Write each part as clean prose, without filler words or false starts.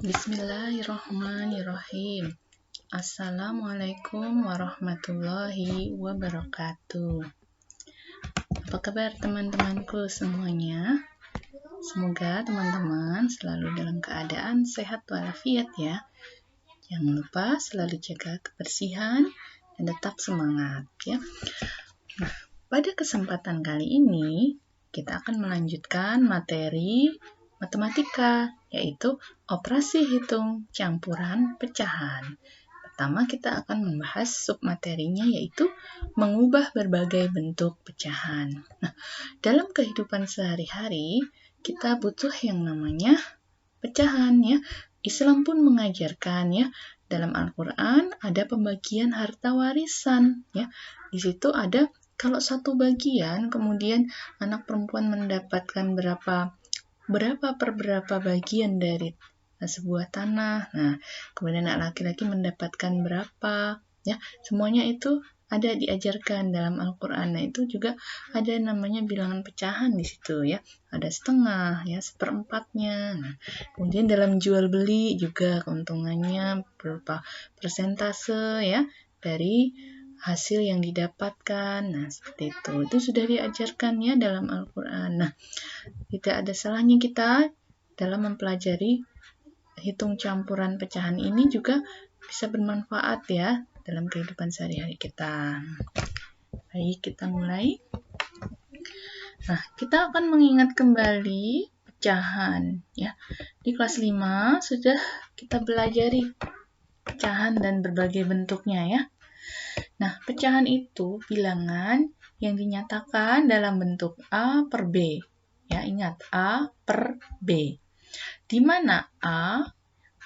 Bismillahirrahmanirrahim. Assalamualaikum warahmatullahi wabarakatuh. Apa kabar teman-temanku semuanya? Semoga teman-teman selalu dalam keadaan sehat walafiat ya. Jangan lupa selalu jaga kebersihan dan tetap semangat ya. Nah, pada kesempatan kali ini kita akan melanjutkan materi matematika, yaitu operasi hitung campuran pecahan. Pertama kita akan membahas submaterinya, yaitu mengubah berbagai bentuk pecahan. Nah, dalam kehidupan sehari-hari kita butuh yang namanya pecahan ya. Islam pun mengajarkan ya, dalam Al-Quran ada pembagian harta warisan ya. Di situ ada kalau satu bagian kemudian anak perempuan mendapatkan berapa per berapa bagian dari sebuah tanah. Nah, kemudian anak laki-laki mendapatkan berapa, ya. Semuanya itu ada diajarkan dalam Al-Quran. Nah, itu juga ada namanya bilangan pecahan di situ ya. Ada setengah, ya, seperempatnya. Nah, kemudian dalam jual beli juga keuntungannya berupa persentase ya dari hasil yang didapatkan. Nah, seperti itu. Itu sudah diajarkan ya dalam Al-Quran. Nah, tidak ada salahnya kita dalam mempelajari hitung campuran pecahan ini juga bisa bermanfaat ya dalam kehidupan sehari-hari kita. Baik, kita mulai. Nah, kita akan mengingat kembali pecahan ya. Di kelas 5 sudah kita belajari pecahan dan berbagai bentuknya ya. Nah, pecahan itu bilangan yang dinyatakan dalam bentuk A per B. Ya, ingat A per B. Di mana A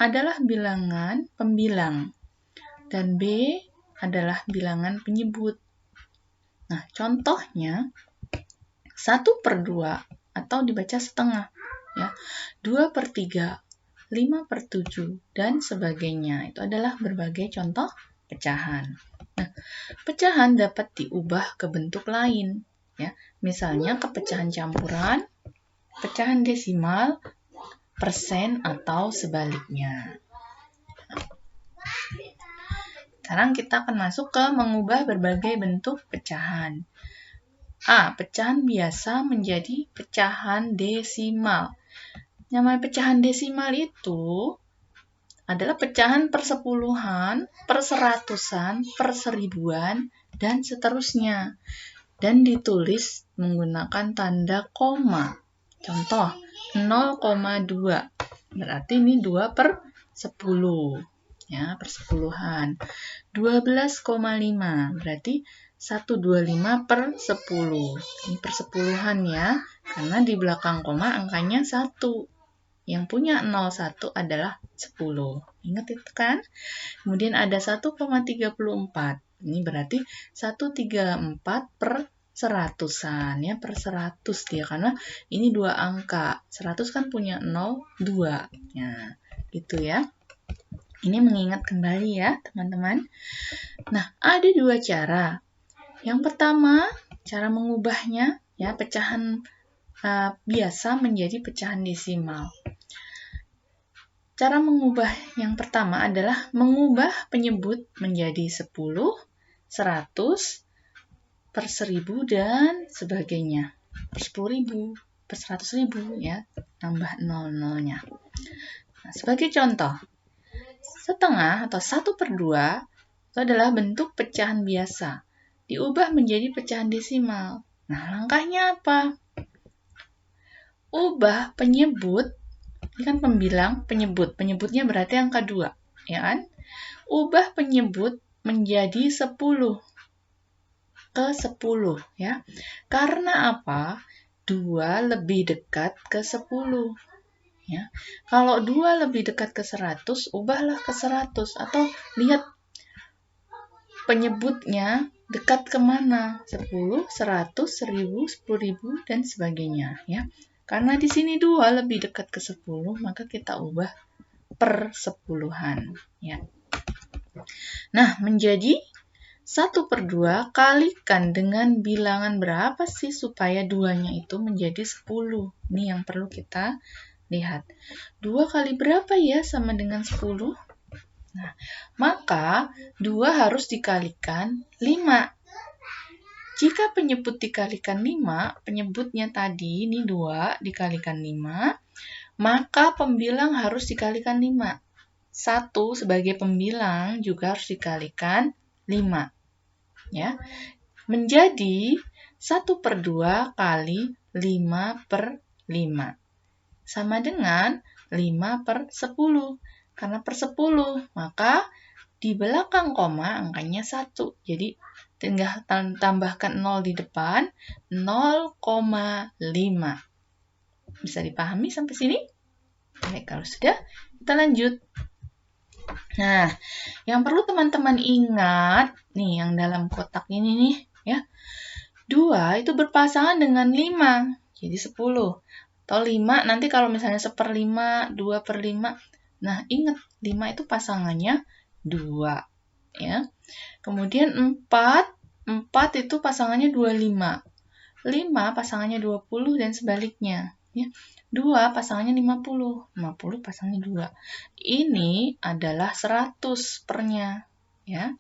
adalah bilangan pembilang dan B adalah bilangan penyebut. Nah, contohnya 1 per 2 atau dibaca setengah. Ya, 2 per 3, 5 per 7, dan sebagainya. Itu adalah berbagai contoh pecahan. Nah, pecahan dapat diubah ke bentuk lain. Ya, misalnya ke pecahan campuran, pecahan desimal, persen, atau sebaliknya. Sekarang kita akan masuk ke mengubah berbagai bentuk pecahan. A. Pecahan biasa menjadi pecahan desimal. Namanya pecahan desimal itu adalah pecahan persepuluhan, perseratusan, perseribuan, dan seterusnya. Dan ditulis menggunakan tanda koma. Contoh, 0,2. Berarti ini 2 per 10. Ya, persepuluhan. 12,5. Berarti 125 per 10. Ini persepuluhan ya. Karena di belakang koma angkanya 1. Yang punya 01 adalah 10. Ingat itu kan? Kemudian ada 1,34. Ini berarti 134 per seratusan ya, per 100 dia karena ini 2 angka. 100 kan punya 0, 2. Nah, gitu ya. Ini mengingat kembali ya, teman-teman. Nah, ada 2 cara. Yang pertama, cara mengubahnya ya, pecahan biasa menjadi pecahan desimal. Cara mengubah yang pertama adalah mengubah penyebut menjadi 10, 100, per 1000, dan sebagainya. Per 10.000, per 100.000 ya, tambah 00-nya. Nah, sebagai contoh, setengah atau 1 per 2 itu adalah bentuk pecahan biasa. Diubah menjadi pecahan desimal. Nah, langkahnya apa? Ubah penyebut. Ini kan pembilang penyebut. Penyebutnya berarti angka 2. Ya kan? Ubah penyebut menjadi 10 ke 10. Ya. Karena apa? 2 lebih dekat ke 10. Ya. Kalau 2 lebih dekat ke 100, ubahlah ke 100. Atau lihat penyebutnya dekat kemana? 10, 100, 1000, 10.000, dan sebagainya. Ya. Karena di sini 2 lebih dekat ke 10, maka kita ubah per sepuluhan. Ya. Nah, menjadi 1 per 2 kalikan dengan bilangan berapa sih supaya 2-nya itu menjadi 10? Ini yang perlu kita Lihat, 2 kali berapa ya sama dengan 10? Nah, maka 2 harus dikalikan 5. Jika penyebut dikalikan 5, penyebutnya tadi ini 2 dikalikan 5, maka pembilang harus dikalikan 5. 1 sebagai pembilang juga harus dikalikan 5. Ya. Menjadi 1/2 kali 5/5. Sama dengan 5/10. Karena per 10, maka di belakang koma angkanya 1. Jadi tinggal tambahkan 0 di depan, 0,5. Bisa dipahami sampai sini? Oke, kalau sudah, kita lanjut. Nah, yang perlu teman-teman ingat, nih yang dalam kotak ini nih, ya. 2 itu berpasangan dengan 5, jadi 10. Atau 5, nanti kalau misalnya 1/5, 2/5, nah ingat, 5 itu pasangannya 2. Ya. Kemudian 4 itu pasangannya 25. 5 pasangannya 20 dan sebaliknya. Ya. 2 pasangannya 50. 50 pasangannya 2. Ini adalah 100 pernya. Ya.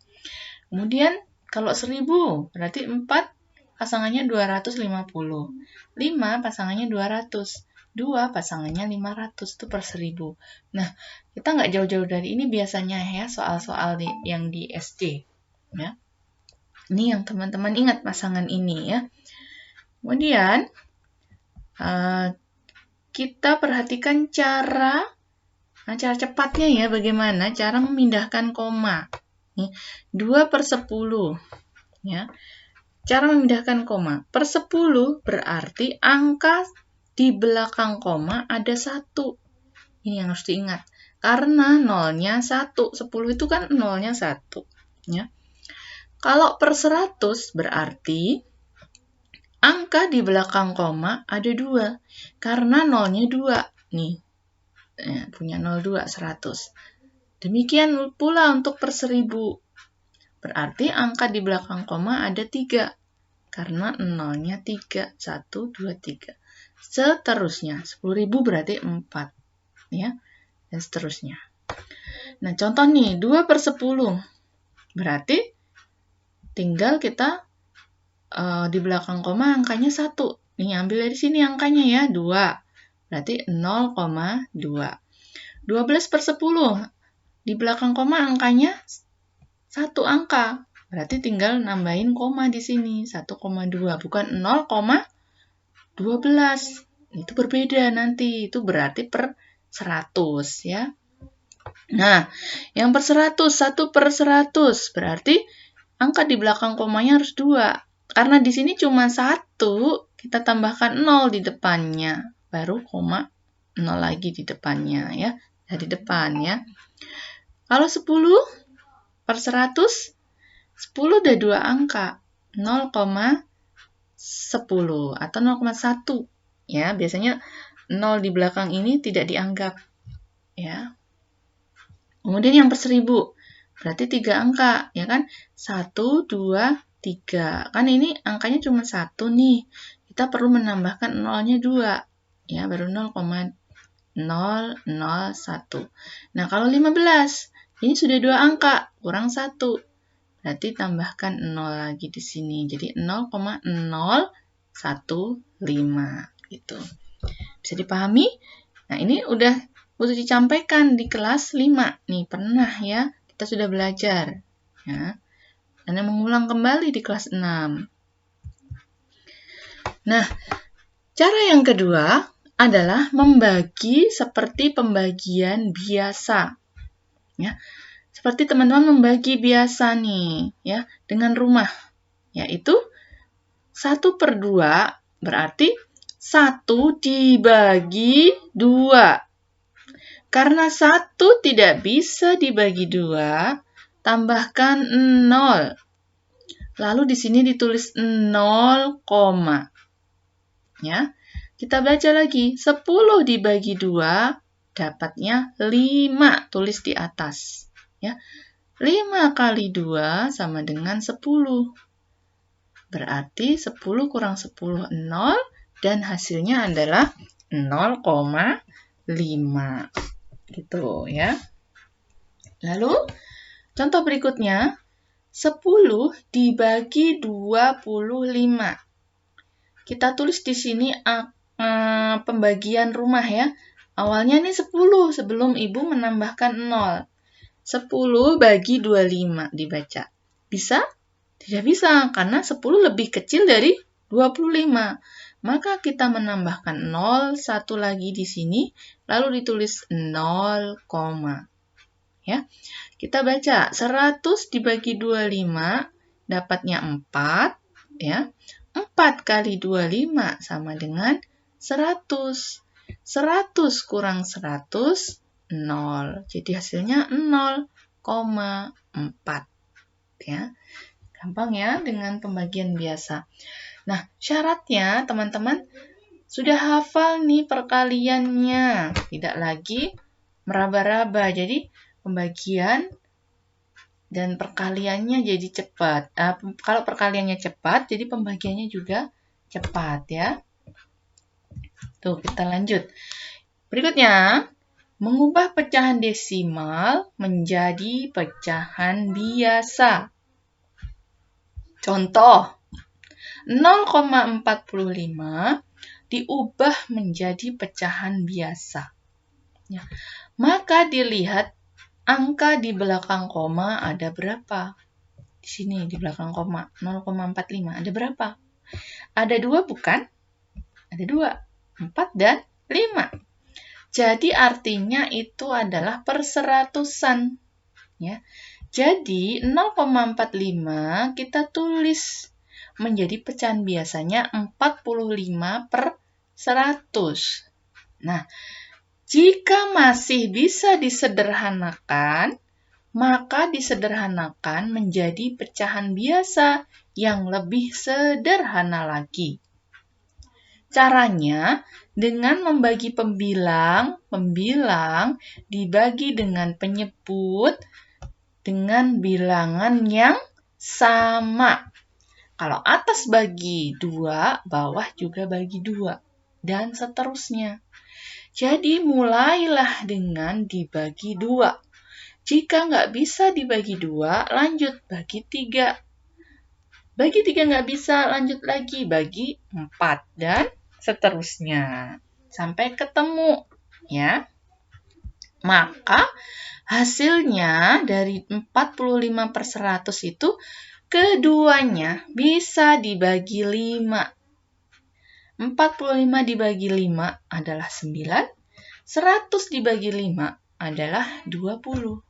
Kemudian kalau 1000, berarti 4 pasangannya 250. 5 pasangannya 200. 2 pasangannya 500, itu per 1000. Nah, kita nggak jauh-jauh dari ini biasanya ya, soal-soal yang di SD. Ya. Ini yang teman-teman ingat pasangan ini ya. Kemudian, kita perhatikan cara cepatnya ya, bagaimana cara memindahkan koma. 2/10. Ya. Cara memindahkan koma. Per 10 berarti angka di belakang koma ada 1. Ini yang harus diingat. Karena nolnya 1. 10 itu kan nolnya 1. Ya. Kalau per 100 berarti angka di belakang koma ada 2. Karena nolnya 2. Nih, punya 0, 2, 100. Demikian pula untuk per 1000. Berarti angka di belakang koma ada 3. Karena nolnya 3. 1, 2, 3. Seterusnya, 10.000 berarti 4. Ya, dan seterusnya. Nah, contoh nih, 2/10. Berarti tinggal kita di belakang koma angkanya 1. Nih, ambil dari sini angkanya ya, 2. Berarti 0,2. 12/10. Di belakang koma angkanya 1 angka. Berarti tinggal nambahin koma di sini, 1,2. Bukan 0,12. Itu berbeda nanti. Itu berarti per 100 ya. Nah, yang per 100, 1/100. Berarti angka di belakang komanya harus 2. Karena di sini cuma 1, kita tambahkan 0 di depannya. Baru koma 0 lagi di depannya ya. Dari depan ya. Kalau 10/100, 10 ada 2 angka. 0,10 atau 0,1. Ya, biasanya 0 di belakang ini tidak dianggap. Ya. Kemudian yang per 1000, berarti 3 angka, ya kan? 1, 2, 3. Kan ini angkanya cuma 1 nih. Kita perlu menambahkan nolnya 2. Ya, baru 0,001. Nah, kalau 15, ini sudah 2 angka, kurang 1. Berarti tambahkan 0 lagi di sini. Jadi 0,015 gitu. Bisa dipahami? Nah, ini udah disampaikan di kelas 5. Nih, pernah ya, kita sudah belajar. Ya. Dan mengulang kembali di kelas 6. Nah, cara yang kedua adalah membagi seperti pembagian biasa. Ya. Seperti teman-teman membagi biasa nih, ya, dengan rumah. Yaitu 1/2 berarti 1 dibagi 2. Karena 1 tidak bisa dibagi 2, tambahkan 0. Lalu di sini ditulis 0, ya. Kita baca lagi, 10 dibagi 2, dapatnya 5, tulis di atas. Ya. 5 kali 2 sama dengan 10. Berarti 10 kurang 10, 0, dan hasilnya adalah 0,5. Gitu ya. Lalu contoh berikutnya, 10 dibagi 25. Kita tulis di sini pembagian rumah ya. Awalnya nih 10 sebelum Ibu menambahkan 0. 10 bagi 25 dibaca. Bisa? Tidak bisa, karena 10 lebih kecil dari 25. Maka kita menambahkan 0, satu lagi di sini, lalu ditulis 0, ya. Kita baca 100 dibagi 25 dapatnya 4 ya. 4 kali 25 sama dengan 100. 100 kurang 100 0. Jadi hasilnya 0,4 ya. Gampang ya dengan pembagian biasa. Nah, syaratnya teman-teman sudah hafal nih perkaliannya, tidak lagi meraba-raba. Jadi pembagian dan perkaliannya jadi cepat. Kalau perkaliannya cepat, jadi pembagiannya juga cepat ya. Tuh, kita lanjut. Berikutnya, mengubah pecahan desimal menjadi pecahan biasa. Contoh, 0,45 diubah menjadi pecahan biasa. Ya. Maka dilihat angka di belakang koma ada berapa? Di sini di belakang koma 0,45 ada berapa? Ada 2 bukan? Ada 2, 4 dan 5. Jadi artinya itu adalah perseratusan. Ya. Jadi 0,45 kita tulis menjadi pecahan biasanya 45/100. Nah, jika masih bisa disederhanakan, maka disederhanakan menjadi pecahan biasa yang lebih sederhana lagi. Caranya, dengan membagi pembilang dibagi dengan penyebut dengan bilangan yang sama. Kalau atas bagi 2, bawah juga bagi 2, dan seterusnya. Jadi mulailah dengan dibagi 2. Jika nggak bisa dibagi 2, lanjut bagi 3. Bagi 3 nggak bisa, lanjut lagi bagi 4, dan seterusnya. Sampai ketemu, ya. Maka hasilnya dari 45/100 itu keduanya bisa dibagi 5. 45 dibagi 5 adalah 9, 100 dibagi 5 adalah 20.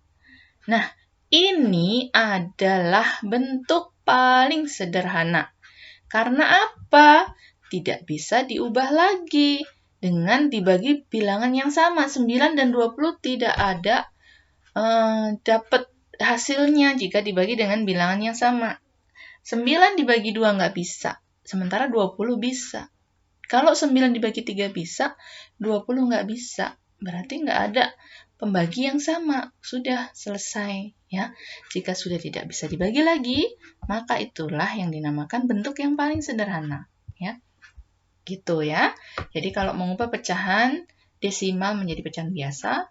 Nah, ini adalah bentuk paling sederhana. Karena apa? Tidak bisa diubah lagi. Dengan dibagi bilangan yang sama, 9 dan 20 tidak ada dapat hasilnya jika dibagi dengan bilangan yang sama. 9 dibagi 2 nggak bisa, sementara 20 bisa. Kalau 9 dibagi 3 bisa, 20 nggak bisa. Berarti nggak ada pembagi yang sama. Sudah selesai. Ya. Jika sudah tidak bisa dibagi lagi, maka itulah yang dinamakan bentuk yang paling sederhana. Ya. Gitu ya. Jadi kalau mengubah pecahan desimal menjadi pecahan biasa,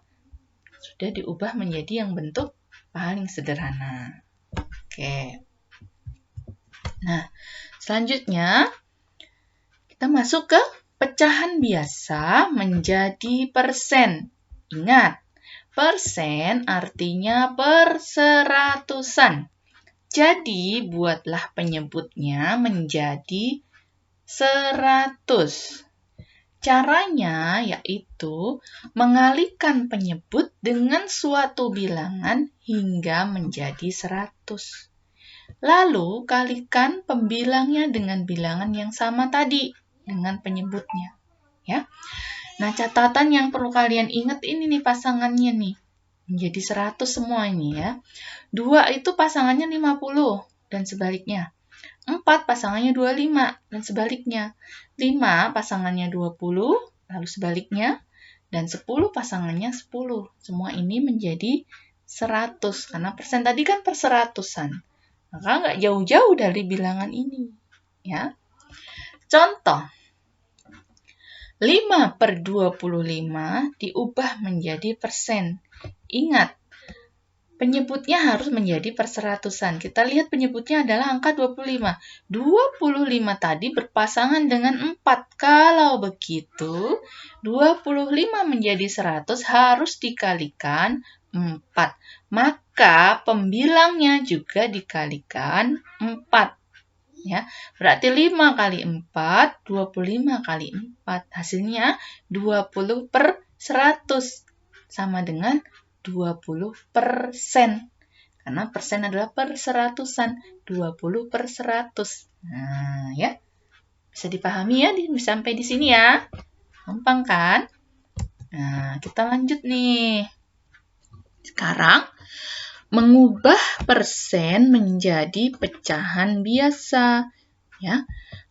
sudah diubah menjadi yang bentuk paling sederhana. Oke. Nah, selanjutnya kita masuk ke pecahan biasa menjadi persen. Ingat, persen artinya perseratusan. Jadi, buatlah penyebutnya menjadi 100. Caranya yaitu mengalihkan penyebut dengan suatu bilangan hingga menjadi 100. Lalu, kalikan pembilangnya dengan bilangan yang sama tadi, dengan penyebutnya. Ya. Nah, catatan yang perlu kalian ingat ini nih pasangannya nih. Menjadi 100 semua ini ya. 2 itu pasangannya 50 dan sebaliknya. 4 pasangannya 25 dan sebaliknya. 5 pasangannya 20 lalu sebaliknya. Dan 10 pasangannya 10. Semua ini menjadi 100 karena persen tadi kan perseratusan. Maka nggak jauh-jauh dari bilangan ini. Ya. Contoh. 5/25 diubah menjadi persen. Ingat, penyebutnya harus menjadi perseratusan. Kita lihat penyebutnya adalah angka 25. 25 tadi berpasangan dengan 4. Kalau begitu, 25 menjadi 100 harus dikalikan 4. Maka pembilangnya juga dikalikan 4. Ya, berarti 5 kali 4, 25 kali 4. Hasilnya 20/100. Sama dengan 20%. Karena persen adalah perseratusan. 20/100. Nah, ya. Bisa dipahami ya sampai di sini ya. Gampang kan? Nah, kita lanjut nih. Sekarang mengubah persen menjadi pecahan biasa. Ya.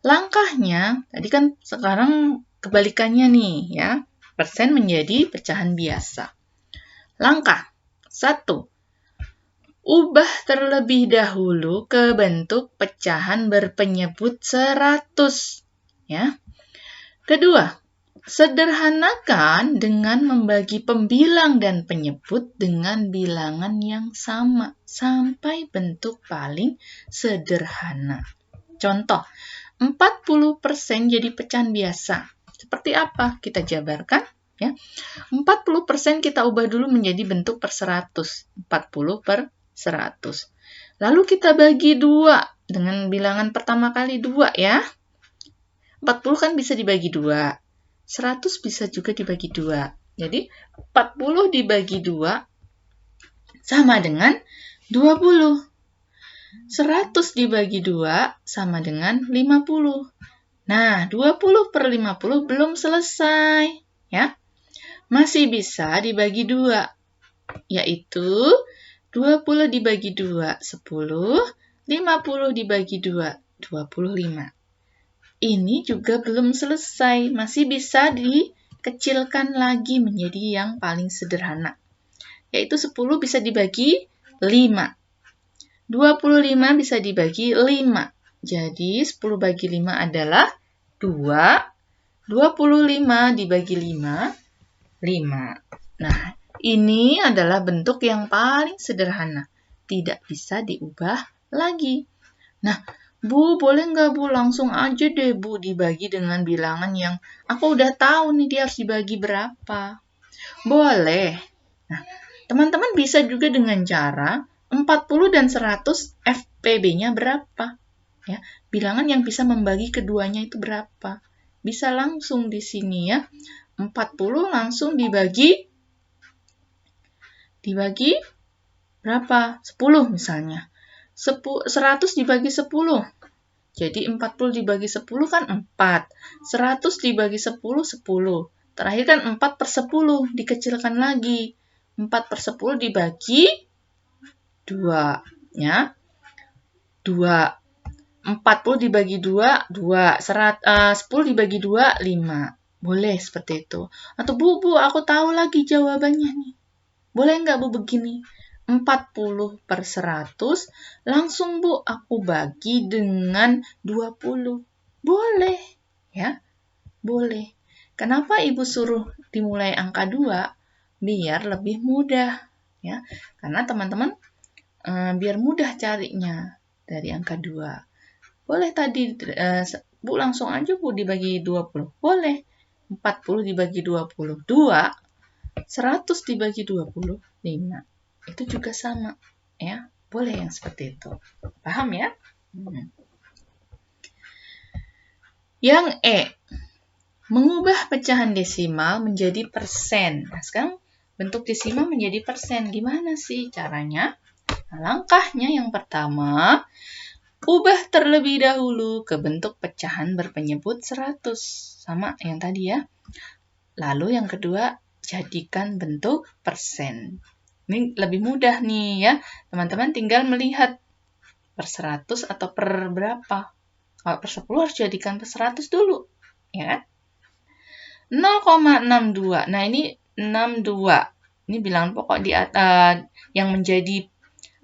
Langkahnya, tadi kan sekarang kebalikannya nih ya. Persen menjadi pecahan biasa. Langkah 1. Ubah terlebih dahulu ke bentuk pecahan berpenyebut 100. Ya. Kedua, sederhanakan dengan membagi pembilang dan penyebut dengan bilangan yang sama sampai bentuk paling sederhana. Contoh, 40% jadi pecahan biasa. Seperti apa? Kita jabarkan. Ya. 40% kita ubah dulu menjadi bentuk per 100. 40/100. Lalu kita bagi 2 dengan bilangan pertama kali 2 ya. 40 kan bisa dibagi 2. 100 bisa juga dibagi 2. Jadi 40 dibagi 2 sama dengan 20. 100 dibagi 2 sama dengan 50. Nah, 20/50 belum selesai. Ya. Masih bisa dibagi 2, yaitu 20 dibagi 2, 10, 50 dibagi 2, 25. Ini juga belum selesai, masih bisa dikecilkan lagi menjadi yang paling sederhana, yaitu 10 bisa dibagi 5, 25 bisa dibagi 5. Jadi 10 bagi 5 adalah 2, 25 dibagi 5, 5. Nah, ini adalah bentuk yang paling sederhana. Tidak bisa diubah lagi. Nah, Bu, boleh nggak Bu langsung aja deh Bu dibagi dengan bilangan yang aku udah tahu nih dia harus dibagi berapa. Boleh. Nah, teman-teman bisa juga dengan cara 40 dan 100 FPB-nya berapa? Ya, bilangan yang bisa membagi keduanya itu berapa? Bisa langsung di sini ya. 40 langsung dibagi berapa? 10 misalnya. 100 dibagi 10. Jadi 40 dibagi 10 kan 4. 100 dibagi 10, 10. Terakhir kan 4/10. Dikecilkan lagi. 4/10 dibagi 2. Ya. 2. 40 dibagi 2, 2. 10 dibagi 2, 5. Boleh seperti itu. Atau Bu, aku tahu lagi jawabannya nih. Boleh nggak Bu begini? 40/100, langsung Bu aku bagi dengan 20. Boleh, ya. Boleh. Kenapa Ibu suruh dimulai angka 2? Biar lebih mudah, ya. Karena teman-teman biar mudah carinya dari angka 2. Boleh tadi Bu langsung aja Bu dibagi 20. Boleh. 40 dibagi 20, 2. 100 dibagi 20, 5. Itu juga sama. Ya, boleh yang seperti itu. Paham ya? Yang E. Mengubah pecahan desimal menjadi persen. Nah, sekarang bentuk desimal menjadi persen. Gimana sih caranya? Nah, langkahnya yang pertama, ubah terlebih dahulu ke bentuk pecahan berpenyebut 100. Sama yang tadi ya. Lalu yang kedua, jadikan bentuk persen. Ini lebih mudah nih ya. Teman-teman tinggal melihat per 100 atau per berapa. Kalau per 10 harus jadikan per 100 dulu. Ya kan? 0,62. Nah ini 62. Ini bilangan pokok yang menjadi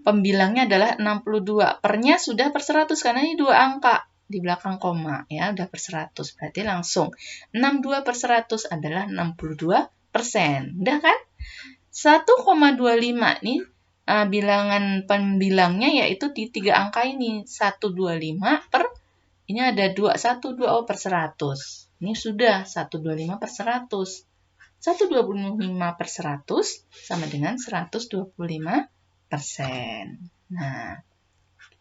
pembilangnya adalah 62. Pernya sudah per 100 karena ini 2 angka. di belakang koma ya, udah per 100. Berarti langsung 62 per 100 adalah 62%. Udah kan? 1,25 nih bilangan pembilangnya yaitu di 3 angka ini. 125 per ini ada 212 per 100. Ini sudah 125 per 100. 125 per 100 sama dengan 125%. Nah,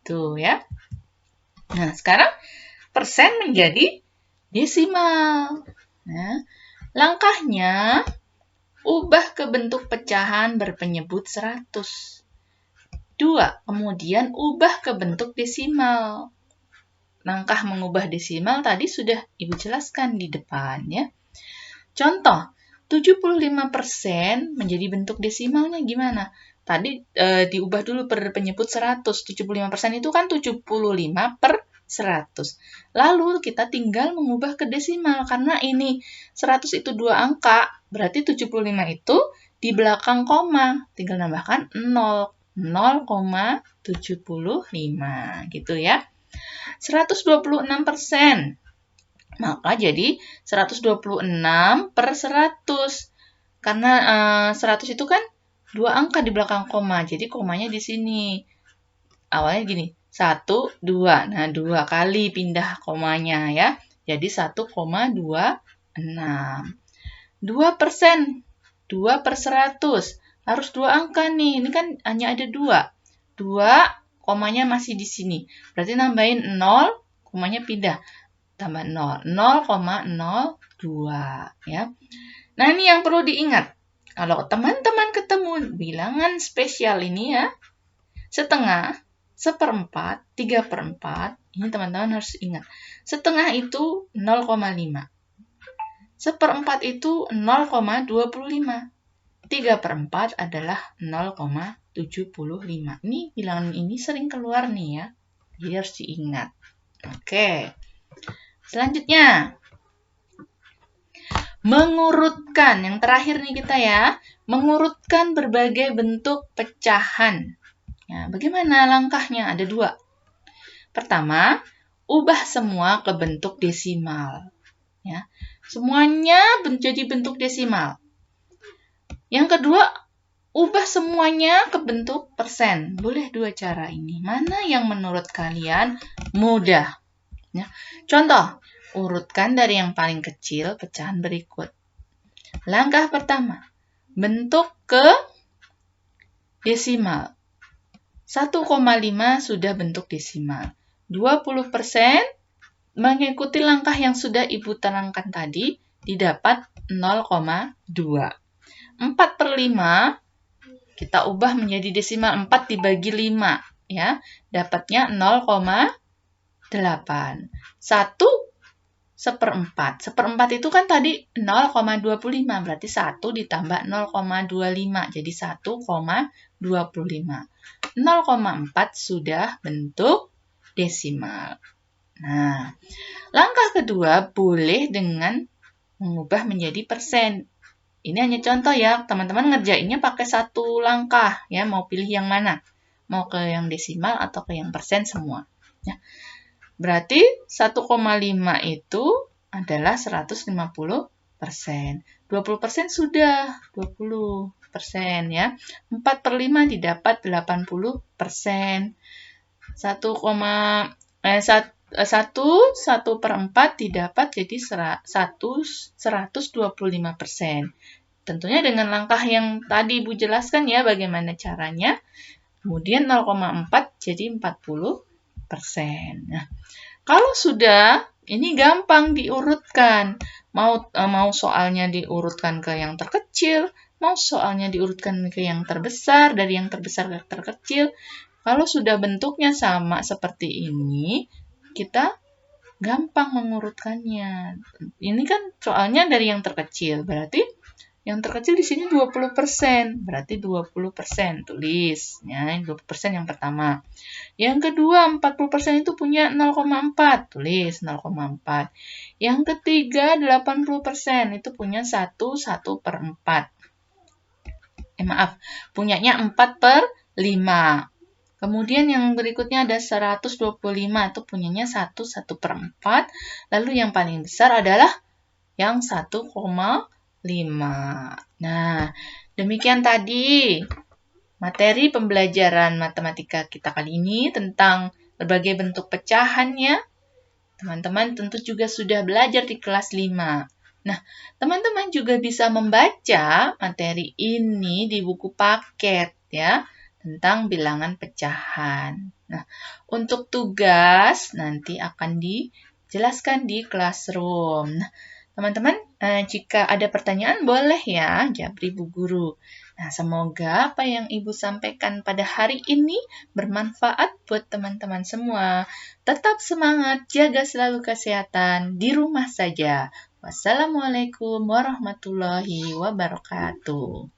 itu ya. Nah, sekarang persen menjadi desimal. Nah, langkahnya ubah ke bentuk pecahan berpenyebut 100. 2. Kemudian ubah ke bentuk desimal. Langkah mengubah desimal tadi sudah Ibu jelaskan di depan ya. Contoh, 75% menjadi bentuk desimalnya gimana? Tadi diubah dulu per penyebut 100. 75% itu kan 75 per 100. Lalu kita tinggal mengubah ke desimal. Karena ini 100 itu 2 angka, berarti 75 itu di belakang koma. Tinggal nambahkan 0. 0,75 gitu ya. 126%. Maka jadi 126 per 100. Karena 100 itu kan 2 angka di belakang koma. Jadi komanya di sini. Awalnya gini, 1, 2. Nah, 2 kali pindah komanya ya. Jadi 1,26. 2%. 2 per 100. Harus 2 angka nih. Ini kan hanya ada 2. 2, komanya masih di sini. Berarti nambahin 0, komanya pindah. Tambah 0. 0,02 ya. Nah, ini yang perlu diingat. Kalau teman-teman ketemu bilangan spesial ini ya, setengah, seperempat, 3/4, ini teman-teman harus ingat. Setengah itu 0,5. Seperempat itu 0,25. 3/4 adalah 0,75. Ini bilangan ini sering keluar nih ya. Jadi harus diingat. Oke. Selanjutnya, mengurutkan. Yang terakhir nih kita ya, mengurutkan berbagai bentuk pecahan. Ya, bagaimana langkahnya? Ada 2. Pertama, ubah semua ke bentuk desimal. Ya, semuanya menjadi bentuk desimal. Yang kedua, ubah semuanya ke bentuk persen. Boleh 2 cara ini. Mana yang menurut kalian mudah? Ya. Contoh, urutkan dari yang paling kecil pecahan berikut. Langkah pertama, bentuk ke desimal. 1,5 sudah bentuk desimal. 20% mengikuti langkah yang sudah Ibu terangkan tadi, didapat 0,2. 4/5 kita ubah menjadi desimal. 4 dibagi 5 ya, dapatnya 0,8. 1/4. Seperempat itu kan tadi 0,25, berarti 1 ditambah 0,25, jadi 1,25. 0,4 sudah bentuk desimal. Nah, langkah kedua boleh dengan mengubah menjadi persen. Ini hanya contoh ya, teman-teman ngerjainnya pakai 1 langkah ya, mau pilih yang mana? Mau ke yang desimal atau ke yang persen semua. Ya. Berarti 1,5 itu adalah 150%. 20% sudah 20% ya. 4/5 didapat 80%. 1/4 didapat jadi 125%. Tentunya dengan langkah yang tadi Ibu jelaskan ya bagaimana caranya. Kemudian 0,4 jadi 40%. Nah, kalau sudah, ini gampang diurutkan. Mau soalnya diurutkan ke yang terkecil, mau soalnya diurutkan ke yang terbesar, dari yang terbesar ke terkecil. Kalau sudah bentuknya sama seperti ini, kita gampang mengurutkannya. Ini kan soalnya dari yang terkecil, berarti yang terkecil di sini 20%, berarti 20%. Tulis, ya, 20% yang pertama. Yang kedua, 40% itu punya 0,4. Tulis 0,4. Yang ketiga, 80% itu punya 1/4. Punyanya 4/5. Kemudian yang berikutnya ada 125, itu punyanya 1/4. Lalu yang paling besar adalah yang 1,5. Nah, demikian tadi materi pembelajaran matematika kita kali ini tentang berbagai bentuk pecahannya. Teman-teman tentu juga sudah belajar di kelas 5. Nah, teman-teman juga bisa membaca materi ini di buku paket ya, tentang bilangan pecahan. Nah, untuk tugas nanti akan dijelaskan di classroom. Nah, teman-teman, jika ada pertanyaan boleh ya japri Bu Guru. Nah, semoga apa yang Ibu sampaikan pada hari ini bermanfaat buat teman-teman semua. Tetap semangat, jaga selalu kesehatan di rumah saja. Wassalamualaikum warahmatullahi wabarakatuh.